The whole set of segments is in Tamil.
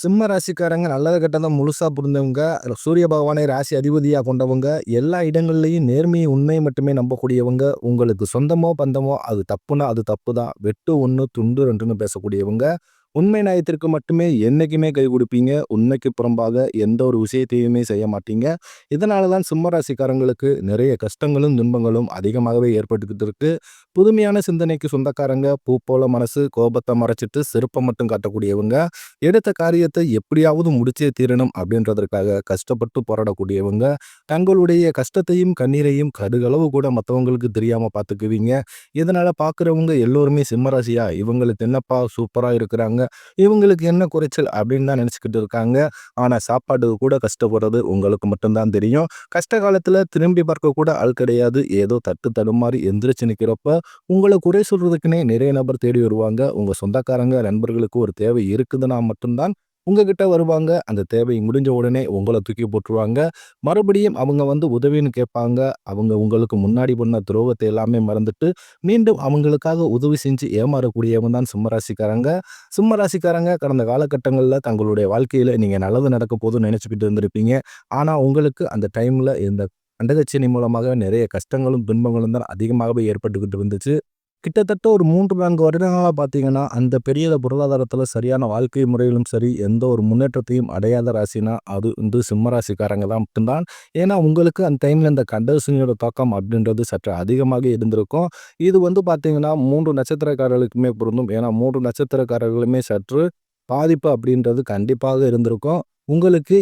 சிம்ம ராசிக்காரங்க நல்லது கெட்டத முழுசா புரிந்தவங்க, சூரிய பகவானை ராசி அதிபதியா கொண்டவங்க, எல்லா இடங்கள்லயும் உண்மையை மட்டுமே நம்பக்கூடியவங்க, உங்களுக்கு சொந்தமோ, பந்தமோ அது தப்புனா அது தப்பு தான். வெட்டு 1 துண்டு 2ன்னு பேசக்கூடியவங்க. உண்மை நியாயத்திற்கு மட்டுமே என்னைக்குமே கை குடுப்பீங்க. உண்மைக்கு புறம்பாக எந்த ஒரு விஷயத்தையுமே செய்ய மாட்டீங்க. இதனால தான் சிம்ம ராசிக்காரங்களுக்கு நிறைய கஷ்டங்களும், துன்பங்களும் அதிகமாகவே ஏற்பட்டுக்கிட்டு இருக்கு. புதுமையான சிந்தனைக்கு சொந்தக்காரங்க, பூ போல மனசு, கோபத்த மறைச்சிட்டு செருப்ப மட்டும் காட்டக்கூடியவங்க. எடுத்த காரியத்தை எப்படியாவது முடிச்சே தீரணும் அப்படின்றதற்காக கஷ்டப்பட்டு போராடக்கூடியவங்க. தங்களுடைய கஷ்டத்தையும் கண்ணீரையும் கடுகளவு கூட மற்றவங்களுக்கு தெரியாம பார்த்துக்குவீங்க. இதனால பார்க்குறவங்க எல்லோருமே சிம்மராசியா இவங்களுக்கு என்னப்பா சூப்பரா இருக்கிறாங்க, இவங்களுக்கு என்ன குறைச்சல் அப்படின்னு தான் நினச்சிக்கிட்டு இருக்காங்க. ஆனால் சாப்பாட்டுக்கு கூட கஷ்டப்படுறது உங்களுக்கு மட்டும்தான் தெரியும். கஷ்ட காலத்தில் திரும்பி பார்க்க கூட ஆள் கிடையாது. ஏதோ தட்டு தடுமாறி எந்திரிச்சு நிற்கிறப்ப உங்களை குறை சொல்றதுக்குன்னே நிறைய நபர் தேடி வருவாங்க. உங்க சொந்தக்காரங்க நண்பர்களுக்கு ஒரு தேவை இருக்குதுன்னா மட்டும்தான் உங்ககிட்ட வருவாங்க. அந்த தேவை முடிஞ்ச உடனே உங்களை தூக்கி போட்டுருவாங்க. மறுபடியும் அவங்க உதவின்னு கேட்பாங்க. அவங்க உங்களுக்கு முன்னாடி பண்ண துரோகத்தை எல்லாமே மறந்துட்டு மீண்டும் அவங்களுக்காக உதவி செஞ்சு ஏமாறக்கூடியவங்க தான் சிம்மராசிக்காரங்க. சிம்மராசிக்காரங்க கடந்த காலகட்டங்களில் தங்களுடைய வாழ்க்கையில நீங்க நல்லது நடக்க போதுன்னு நினைச்சுக்கிட்டு இருந்திருப்பீங்க. ஆனா உங்களுக்கு அந்த டைம்ல இந்த கண்டகச்சனி மூலமாக நிறைய கஷ்டங்களும் துன்பங்களும் தான் அதிகமாகவே ஏற்பட்டுக்கிட்டு இருந்துச்சு. கிட்டத்தட்ட ஒரு 3, 4 வருடங்களா பார்த்தீங்கன்னா, அந்த பெரிய பொருளாதாரத்தில சரியான வாழ்க்கை முறையிலும் சரி, எந்த ஒரு முன்னேற்றத்தையும் அடையாத ராசினா, அது சிம்ம ராசிக்காரங்க தான் மட்டும்தான். ஏன்னா, உங்களுக்கு அந்த டைம்ல இந்த கண்டசனியோட தாக்கம் அப்படின்றது சற்று அதிகமாக இருந்திருக்கும். இது பார்த்தீங்கன்னா, 3 நட்சத்திரக்காரர்களுக்குமே பொருந்தும். ஏன்னா, 3 நட்சத்திரக்காரர்களுமே சற்று பாதிப்பு அப்படின்றது கண்டிப்பாக இருந்திருக்கும். உங்களுக்கு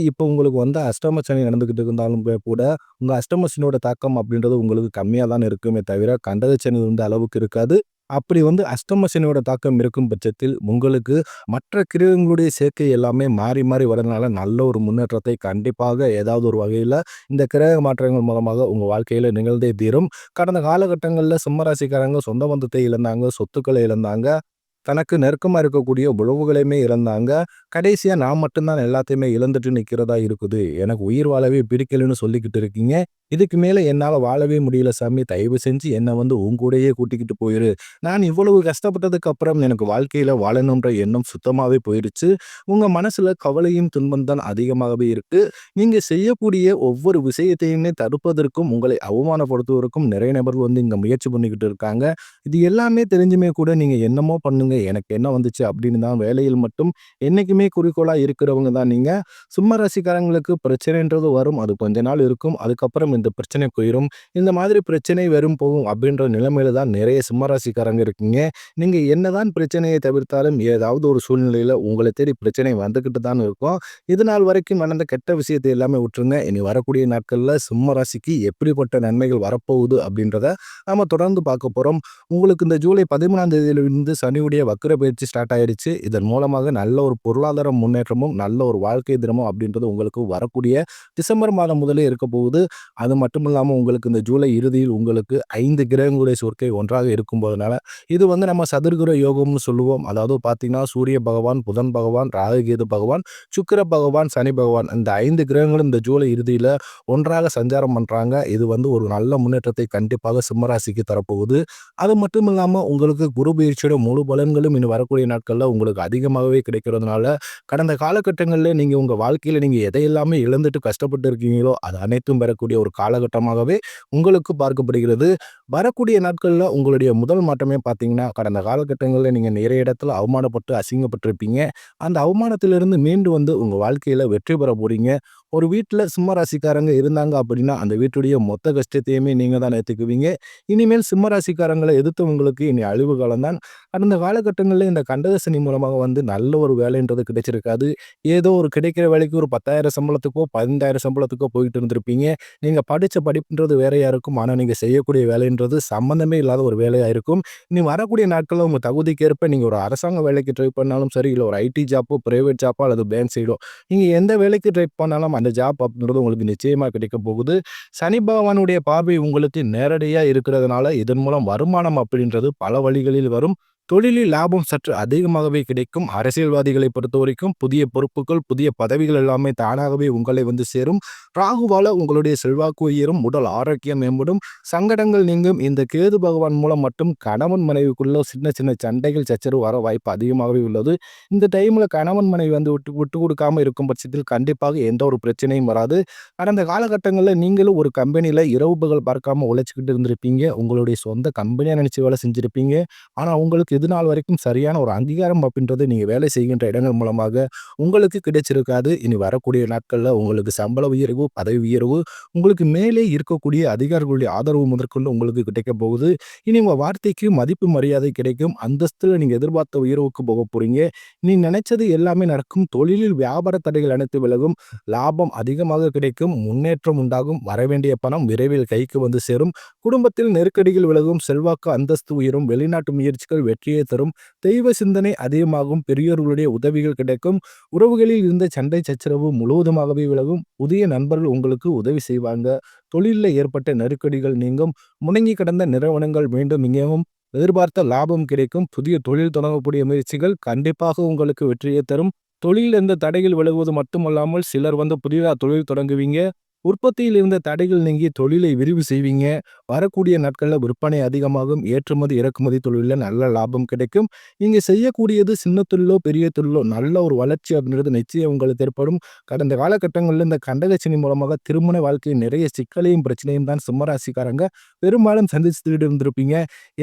அஷ்டம சனி நடந்துகிட்டு இருந்தாலும் கூட, உங்க அஷ்டம சனியோட தாக்கம் அப்படின்றது உங்களுக்கு கம்மியா தான் இருக்குமே தவிர, கண்டக சனி அளவுக்கு இருக்காது. அப்படி அஷ்டம சனியோட தாக்கம் இருக்கும் பட்சத்தில், உங்களுக்கு மற்ற கிரகங்களுடைய சேர்க்கை எல்லாமே மாறி மாறி வரதுனால, நல்ல ஒரு முன்னேற்றத்தை கண்டிப்பாக ஏதாவது ஒரு வகையில இந்த கிரக மாற்றங்கள் மூலமாக உங்க வாழ்க்கையில நிகழ்ந்தே தீரும். கடந்த காலகட்டங்கள்ல சிம்ம ராசிக்காரங்க சொந்த பந்தத்தை இழந்தாங்க, சொத்துக்களை இழந்தாங்க. தனக்கு நெருக்கமா இருக்கக்கூடிய உறவுகளையுமே இழந்தாங்க. கடைசியா நான் மட்டும் தான் எல்லாத்தையுமே இழந்துட்டு நிக்கிறதா இருக்குது. எனக்கு உயிர் வாழவே பிடிக்கலன்னு சொல்லிக்கிட்டு இருக்கீங்க. இதுக்கு மேல என்னால வாழவே முடியல சாமி. தயவு செஞ்சு என்ன உன் கூடயே கூட்டிக்கிட்டு போயிரு. நான் இவ்வளவு கஷ்டப்பட்டதுக்கு அப்புறம் எனக்கு வாழ்க்கையில வாழணுன்ற எண்ணம் சுத்தமாவே போயிருச்சு. உங்க மனசுல கவலையும் துன்பம் தான் அதிகமாகவே இருக்கு. நீங்க செய்யக்கூடிய ஒவ்வொரு விஷயத்தையுமே தடுப்பதற்கும், உங்களை அவமானப்படுத்துவதற்கும் நிறைய நபர் இங்க முயற்சி பண்ணிக்கிட்டு இருக்காங்க. இது எல்லாமே தெரிஞ்சுமே கூட நீங்க என்னமோ பண்ணுங்க, எனக்கு என்ன வந்துச்சு அப்படின்னு தான் வேலையில் மட்டும் என்னைக்குமே குறிக்கோளா இருக்கிறவங்க தான் நீங்க. சிம்ம ராசிக்காரங்களுக்கு பிரச்சனைன்றது வரும். அது கொஞ்ச நாள் இருக்கும். அதுக்கப்புறம் இந்த பிரச்சனை போயிரும். இந்த மாதிரி பிரச்சனை வரும் போகும் அப்படின்ற நிலைமையில தான் நிறைய சிம்ம ராசிக்காரங்க இருக்கீங்க. நீங்க என்னதான் பிரச்சனையை தவிர்த்தாலும் ஏதாவது ஒரு சூழ்நிலையில உங்களை தேடி பிரச்சனை வந்துகிட்டு தான் இருக்கும். இது நாள் வரைக்கும் நடந்த கெட்ட விஷயத்தை எல்லாமே விட்டுருங்க. இனி வரக்கூடிய நாட்கள்ல சிம்ம ராசிக்கு எப்படிப்பட்ட நன்மைகள் வரப்போகுது அப்படின்றத நாம தொடர்ந்து பார்க்க போறோம். உங்களுக்கு இந்த ஜூலை 13ஆம் தேதியிலிருந்து சனியுடைய வக்ர பயிற்சி ஸ்டார்ட் ஆயிடுச்சு. இதன் மூலமாக நல்ல ஒரு பொருளாதார முன்னேற்றமும், நல்ல ஒரு வாழ்க்கை தினமும் அப்படின்றது உங்களுக்கு வரக்கூடிய டிசம்பர் மாதம் முதலே இருக்க போகுது. அது மட்டும் இல்லாம உங்களுக்கு இந்த ஜூலை இறுதியில் உங்களுக்கு 5 கிரகங்களுடைய சேர்க்கை ஒன்றாக இருக்கும்போதனால, இது நம்ம சதுர்கிர யோகம்னு சொல்லுவோம். அதாவது பார்த்தீங்கன்னா, சூரிய பகவான், புதன் பகவான், ராகு கேது பகவான், சுக்கிர பகவான், சனி பகவான் இந்த 5 கிரகங்களும் இந்த ஜூலை இறுதியில ஒன்றாக சஞ்சாரம் பண்றாங்க. இது ஒரு நல்ல முன்னேற்றத்தை கண்டிப்பாக சிம்மராசிக்கு தரப்போகுது. அது மட்டும் இல்லாம உங்களுக்கு குரு பயிற்சியோட முழு பலன்களும் இனி வரக்கூடிய நாட்கள்ல உங்களுக்கு அதிகமாகவே கிடைக்கிறதுனால, கடந்த காலகட்டங்கள்ல நீங்க உங்க வாழ்க்கையில நீங்க எதையெல்லாமே இழந்துட்டு கஷ்டப்பட்டு இருக்கீங்களோ, அது அனைத்தும் பெறக்கூடிய ஒரு காலகட்டமாகவே உங்களுக்கு பார்க்கப்படுகிறது. வரக்கூடிய நாட்கள்ல உங்களுடைய முதல் மாற்றமே பார்த்தீங்கன்னா, கடந்த காலகட்டங்கள்ல நீங்க நிறைய இடத்துல அவமானப்பட்டு, அசிங்கப்பட்டிருப்பீங்க. அந்த அவமானத்திலிருந்து மீண்டு உங்க வாழ்க்கையில வெற்றி பெற போறீங்க. ஒரு வீட்ல சிம்ம ராசிக்காரங்க இருந்தாங்க அப்படின்னா, அந்த வீட்டுடைய மொத்த கஷ்டத்தையுமே நீங்க தான் ஏத்துக்குவீங்க. இனிமேல் சிம்ம ராசிக்காரங்கள எதிர்த்தவங்களுக்கு இனி அழிவு காலம் தான். கடந்த காலகட்டங்கள்ல இந்த கண்டகசனி மூலமாக நல்ல ஒரு வேலைன்றது கிடைச்சிருக்காது. ஏதோ ஒரு கிடைக்கிற வேலைக்கு ஒரு 10,000 சம்பளத்துக்கோ, 15,000 சம்பளத்துக்கோ போயிட்டு இருந்திருப்பீங்க. நீங்க படிச்ச படிப்புன்றது வேறையா இருக்கும். ஆனா, நீங்க செய்யக்கூடிய வேலைன்றது சம்மந்தமே இல்லாத ஒரு வேலையா இருக்கும். இனி வரக்கூடிய நாட்கள்ல உங்க தகுதிக்கேற்ப நீங்க ஒரு அரசாங்க வேலைக்கு ட்ரை பண்ணாலும் சரி, இல்ல ஒரு ஐடி ஜாப்போ, பிரைவேட் ஜாப்போ அல்லது பேங்க் சைடோ, நீங்க எந்த வேலைக்கு ட்ரை பண்ணாலும் அந்த ஜாப் அப்படின்றது உங்களுக்கு நிச்சயமா கிடைக்க போகுது. சனி பகவானுடைய பார்வை உங்களுக்கு நேரடியா இருக்கிறதுனால, இதன் மூலம் வருமானம் அப்படின்றது பல வழிகளில் வரும். தொழிலில் லாபம் சற்று அதிகமாகவே கிடைக்கும். அரசியல்வாதிகளை பொறுத்தவரைக்கும் புதிய பொறுப்புகள், புதிய பதவிகள் எல்லாமே தானாகவே உங்களை வந்து சேரும். ராகுவால உங்களுடைய செல்வாக்கு உயரும், உடல் ஆரோக்கியம் மேம்படும், சங்கடங்கள் நீங்கும். இந்த கேது பகவான் மூலம் மட்டும் கணவன் மனைவிக்குள்ள சின்ன சின்ன சண்டைகள், சச்சரவு வர வாய்ப்பு அதிகமாகவே உள்ளது. இந்த டைம்ல கணவன் மனைவி வந்து விட்டு விட்டு கொடுக்காம இருக்கும் பட்சத்தில் கண்டிப்பாக எந்த ஒரு பிரச்சனையும் வராது. கடந்த காலகட்டங்கள்ல நீங்களும் ஒரு கம்பெனியில இரவு பகல் பார்க்காம உழைச்சுக்கிட்டு இருந்திருப்பீங்க. உங்களுடைய சொந்த கம்பெனியா நினைச்சு வேலை செஞ்சிருப்பீங்க. ஆனா உங்களுக்கு இது நாள் வரைக்கும் சரியான ஒரு அங்கீகாரம் அப்படின்றது நீங்க வேலை செய்கின்ற இடங்கள் மூலமாக உங்களுக்கு கிடைச்சிருக்காது. இனி வரக்கூடிய நாட்கள்ல உங்களுக்கு சம்பள உயர்வு, பதவி உயர்வு, உங்களுக்கு மேலே இருக்கக்கூடிய அதிகாரிகளுடைய ஆதரவு முதற்கொண்டு உங்களுக்கு கிடைக்கப் போகுது. இனி உங்க வார்த்தைக்கு மதிப்பு மரியாதை கிடைக்கும். அந்தஸ்துல நீங்க எதிர்பார்த்த உயர்வுக்கு போக போறீங்க. நீ நினைச்சது எல்லாமே நடக்கும். தொழிலில் வியாபார தடைகள் அனைத்து விலகும். லாபம் அதிகமாக கிடைக்கும். முன்னேற்றம் உண்டாகும். வரவேண்டிய பணம் விரைவில் கைக்கு வந்து சேரும். குடும்பத்தில் நெருக்கடிகள் விலகும். செல்வாக்கு அந்தஸ்து உயரும். வெளிநாட்டு முயற்சிகள் வெற்றியை தரும். தெய்வ சிந்தனை அதிகமாகும். பெரியோர்களுடைய உதவிகள் கிடைக்கும். உறவுகளில் இருந்த சண்டை சச்சரவு முழுவதுமாகவே விலகும். புதிய நண்பர்கள் உங்களுக்கு உதவி செய்வாங்க. தொழிலில் ஏற்பட்ட நெருக்கடிகள் நீங்கும். முடங்கி கிடந்த நிறுவனங்கள் மீண்டும் இங்கேயும் எதிர்பார்த்த லாபம் கிடைக்கும். புதிய தொழில் தொடங்கக்கூடிய முயற்சிகள் கண்டிப்பாக உங்களுக்கு வெற்றியை தரும். தொழிலில் இருந்த தடைகள் விலகுவது மட்டுமல்லாமல் சிலர் வந்து புதிதாக தொழில் தொடங்குவீங்க. உற்பத்தியில் இருந்த தடைகள் நீங்கி தொழிலை விரிவு செய்வீங்க. வரக்கூடிய நாட்களில் விற்பனை அதிகமாகும். ஏற்றுமதி இறக்குமதி தொழிலில் நல்ல லாபம் கிடைக்கும். நீங்க செய்யக்கூடியது சின்ன தொழிலோ பெரிய தொழிலோ நல்ல ஒரு வளர்ச்சி அப்படின்றது நிச்சயம் உங்களுக்கு ஏற்படும். கடந்த காலகட்டங்களில் இந்த கண்டகச்சனி மூலமாக திருமண வாழ்க்கையில் நிறைய சிக்கலையும் பிரச்சனையும் தான் சிம்மராசிக்காரங்க பெரும்பாலும் சந்திச்சுட்டு இருந்திருப்பீங்க.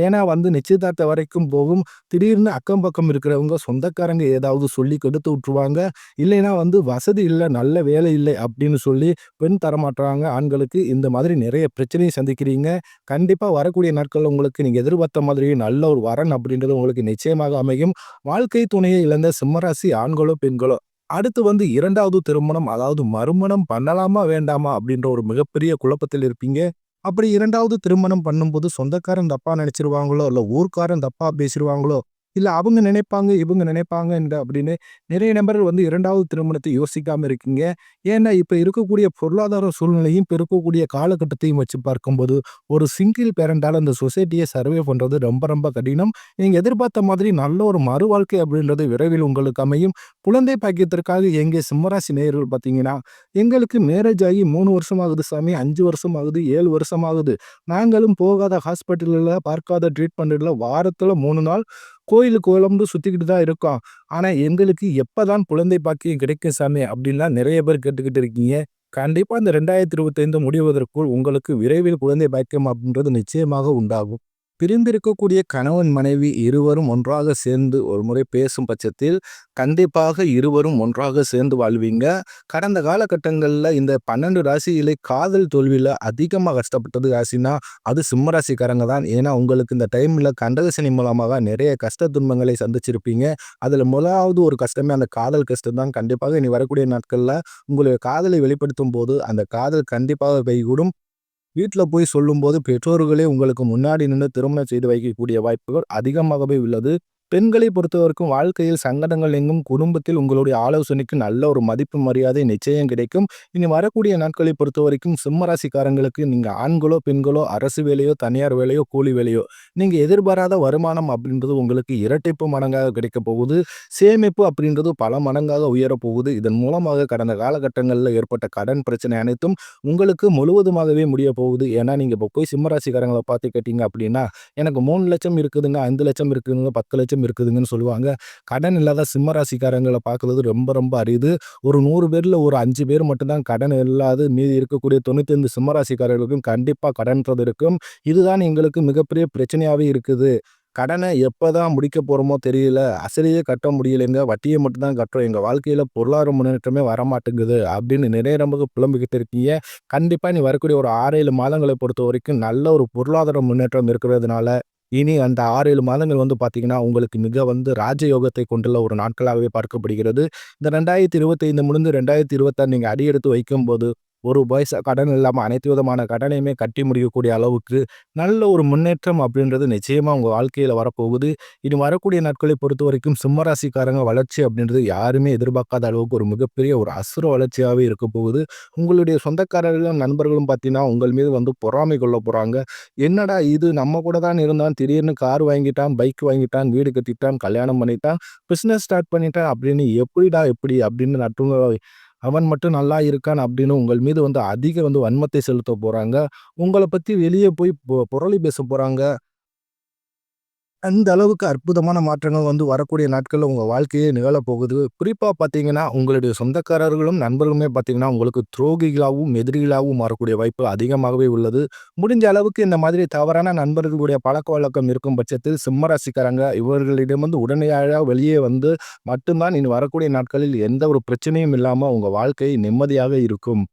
ஏன்னா வந்து நிச்சயதார்த்த வரைக்கும் போகும். திடீர்னு அக்கம் பக்கம் இருக்கிறவங்க சொந்தக்காரங்க ஏதாவது சொல்லி கெடுத்து விட்டுருவாங்க. இல்லைன்னா வந்து வசதி இல்லை, நல்ல வேலை இல்லை அப்படின்னு சொல்லி பெண் தரமாட்டுறாங்க ஆண்களுக்கு. இந்த மாதிரி நிறைய பிரச்சனையை சந்திக்கிறீங்க. கண்டிப்பா வரக்கூடிய நாட்கள்ல உங்களுக்கு நீங்க எதிர்பார்த்த மாதிரி நல்ல ஒரு வரன் அப்படின்றது உங்களுக்கு நிச்சயமாக அமையும். வாழ்க்கை துணையை இழந்த சிம்மராசி ஆண்களோ பெண்களோ அடுத்து வந்து 2வது திருமணம், அதாவது மறுமணம் பண்ணலாமா வேண்டாமா அப்படின்ற ஒரு மிகப்பெரிய குழப்பத்தில் இருப்பீங்க. அப்படி 2வது திருமணம் பண்ணும்போது சொந்தக்காரன் தப்பா நினைச்சிருவாங்களோ, இல்ல ஊர்க்காரன் தப்பா பேசிருவாங்களோ, இல்ல அவங்க நினைப்பாங்க, இவங்க நினைப்பாங்க அப்படின்னு நிறைய நபர்கள் வந்து 2வது திருமணத்தை யோசிக்காம இருக்கீங்க. ஏன்னா இப்ப இருக்கக்கூடிய பொருளாதார சூழ்நிலையும், இப்ப இருக்கக்கூடிய காலகட்டத்தையும் வச்சு பார்க்கும்போது, ஒரு சிங்கிள் பேரண்டால அந்த சொசைட்டியை சர்வே பண்றது ரொம்ப ரொம்ப கடினம். நீங்க எதிர்பார்த்த மாதிரி நல்ல ஒரு மறு வாழ்க்கை அப்படின்றது விரைவில் உங்களுக்கு அமையும். குழந்தை பாக்கியத்திற்காக எங்கே சிம்மராசி நேயர்கள் பார்த்தீங்கன்னா, எங்களுக்கு மேரேஜ் ஆகி 3 வருஷம் ஆகுது சாமி, 5 வருஷம் ஆகுது, 7 வருஷம் ஆகுது. நாங்களும் போகாத ஹாஸ்பிட்டல்ல, பார்க்காத ட்ரீட்மெண்ட்ல வாரத்துல 3 நாள் கோயிலுக்கு குழம்பு சுத்திக்கிட்டு தான் இருக்கோம். ஆனா எங்களுக்கு எப்பதான் குழந்தை பாக்கியம் கிடைக்கும் சாமி அப்படின்லாம் நிறைய பேர் கேட்டுக்கிட்டு இருக்கீங்க. கண்டிப்பா இந்த 2025 முடிவதற்குள் உங்களுக்கு விரைவில் குழந்தை பாக்கியம் அப்படின்றது நிச்சயமாக உண்டாகும். பிரிந்திருக்கக்கூடிய கணவன் மனைவி இருவரும் ஒன்றாக சேர்ந்து ஒரு முறை பேசும் பட்சத்தில் கண்டிப்பாக இருவரும் ஒன்றாக சேர்ந்து வாழ்வீங்க. கடந்த காலகட்டங்கள்ல இந்த 12 ராசியிலே காதல் தோல்வியில அதிகமா கஷ்டப்பட்டது ராசினா அது சிம்ம ராசிக்காரங்க தான். ஏன்னா உங்களுக்கு இந்த டைம்ல கண்டகசனி மூலமாக நிறைய கஷ்ட துன்பங்களை சந்திச்சிருப்பீங்க. அதுல முதலாவது ஒரு கஷ்டமே அந்த காதல் கஷ்டம் தான். கண்டிப்பாக இனி வரக்கூடிய நாட்கள்ல உங்களுடைய காதலை வெளிப்படுத்தும் போது அந்த காதல் கண்டிப்பாக கைகூடும். வீட்ல போய் சொல்லும்போது பெற்றோர்களே உங்களுக்கு முன்னாடி நின்னு திருமணம் செய்து வைக்கக்கூடிய வாய்ப்புகள் அதிகமாகவே உள்ளது. பெண்களை பொறுத்தவரைக்கும் வாழ்க்கையில் சங்கடங்கள் எங்கும் குடும்பத்தில் உங்களுடைய ஆலோசனைக்கு நல்ல ஒரு மதிப்பு மரியாதை நிச்சயம் கிடைக்கும். இனி வரக்கூடிய நாட்களை பொறுத்தவரைக்கும் சிம்ம ராசிக்காரங்களுக்கு நீங்க ஆண்களோ பெண்களோ அரசு வேலையோ தனியார் வேலையோ கூலி வேலையோ நீங்க எதிர்பாராத வருமானம் அப்படின்றது உங்களுக்கு இரட்டிப்பு மடங்காக கிடைக்க போகுது. சேமிப்பு அப்படின்றது பல மடங்காக உயரப் போகுது. இதன் மூலமாக கடந்த காலகட்டங்களில் ஏற்பட்ட கடன் பிரச்சனை அனைத்தும் உங்களுக்கு முழுவதுமாகவே முடிய போகுது. ஏன்னா நீங்க இப்போ போய் சிம்ம ராசிக்காரங்களை பார்த்து கேட்டீங்க அப்படின்னா எனக்கு 3,00,000 இருக்குதுங்க, 5,00,000 இருக்குதுங்க, 10,00,000 இருக்குதுங்கன்னு சொல்லுவாங்க. கடன் இல்லாத சிம்ம ராசிக்காரங்கள பார்க்குறது ரொம்ப ரொம்ப அரிது. ஒரு 100 பேர்ல ஒரு 5 பேர் மட்டும் தான் கடன் இல்லாது மீதி இருக்கக்கூடிய 95 சிம்ம ராசிக்காரர்களுக்கும் கண்டிப்பா கடன்றது இருக்கும். இதுதான் எங்களுக்கு மிகப்பெரிய பிரச்சனையாவே இருக்குது. கடனை எப்பதான் முடிக்க போறோமோ தெரியல. அசலையே கட்ட முடியலைங்க. வட்டிய மட்டும் தான் கட்டுறோம். எங்க வாழ்க்கையில பொருளாதார முன்னேற்றமே வரமாட்டேங்குது அப்படின்னு நிறைய நபர்கள் புலம்பிக்கிட்டு இருக்கீங்க. கண்டிப்பா இனி வரக்கூடிய ஒரு 6, 7 மாதங்களை பொறுத்தவரைக்கும் நல்ல ஒரு பொருளாதார முன்னேற்றம் இருக்கிறதுனால, இனி அந்த 6, 7 மாதங்கள் வந்து பார்த்தீங்கன்னா, உங்களுக்கு மிக வந்து ராஜயோகத்தை கொண்டுள்ள ஒரு நாட்களாகவே பார்க்கப்படுகிறது. இந்த 2025 முடிந்து 2026 நீங்க அடியெடுத்து வைக்கும்போது, ஒரு பைசா கடன் இல்லாம அனைத்து விதமான கடனையுமே கட்டி முடிக்கக்கூடிய அளவுக்கு நல்ல ஒரு முன்னேற்றம் அப்படின்றது நிச்சயமா உங்க வாழ்க்கையில வரப்போகுது. இனி வரக்கூடிய நாட்களை பொறுத்தவரைக்கும் சிம்ம ராசிக்காரங்க வளர்ச்சி அப்படின்றது யாருமே எதிர்பார்க்காத அளவுக்கு ஒரு மிகப்பெரிய ஒரு அசுர வளர்ச்சியாவே இருக்க போகுது. உங்களுடைய சொந்தக்காரர்களும், நண்பர்களும் பார்த்தீங்கன்னா, உங்கள் மீது வந்து பொறாமை கொள்ள போறாங்க. என்னடா இது நம்ம கூட தான் இருந்தான், திடீர்னு கார் வாங்கிட்டான், பைக் வாங்கிட்டான், வீடு கட்டிட்டான், கல்யாணம் பண்ணிட்டான், பிசினஸ் ஸ்டார்ட் பண்ணிட்டான் அப்படின்னு எப்படிடா எப்படி அப்படின்னு நட்டுங்க அவன் மட்டும் நல்லா இருக்கான் அப்படின்னு உங்கள் மீது வந்து அதிக வந்து வன்மத்தை செலுத்த போறாங்க. உங்கள பத்தி வெளிய போய் புரளி பேச போறாங்க. அந்த அளவுக்கு அற்புதமான மாற்றங்கள் வந்து வரக்கூடிய நாட்கள்ல உங்க வாழ்க்கையே நிகழப்போகுது. குறிப்பா பார்த்தீங்கன்னா, உங்களுடைய சொந்தக்காரர்களும், நண்பர்களுமே பார்த்தீங்கன்னா, உங்களுக்கு துரோகிகளாவும், எதிரிகளாவும் மாறக்கூடிய வாய்ப்பு அதிகமாகவே உள்ளது. முடிஞ்ச அளவுக்கு இந்த மாதிரி தவறான நண்பர்களுடைய பழக்கவழக்கம் இருக்கும் பட்சத்தில் சிம்ம ராசிக்காரங்க இவர்களிடமிருந்து உடனடியாக வெளியே வந்து மட்டும் தான் இனி வரக்கூடிய நாட்களில் எந்த ஒரு பிரச்சனையும் இல்லாம உங்க வாழ்க்கை நிம்மதியாக இருக்கும்.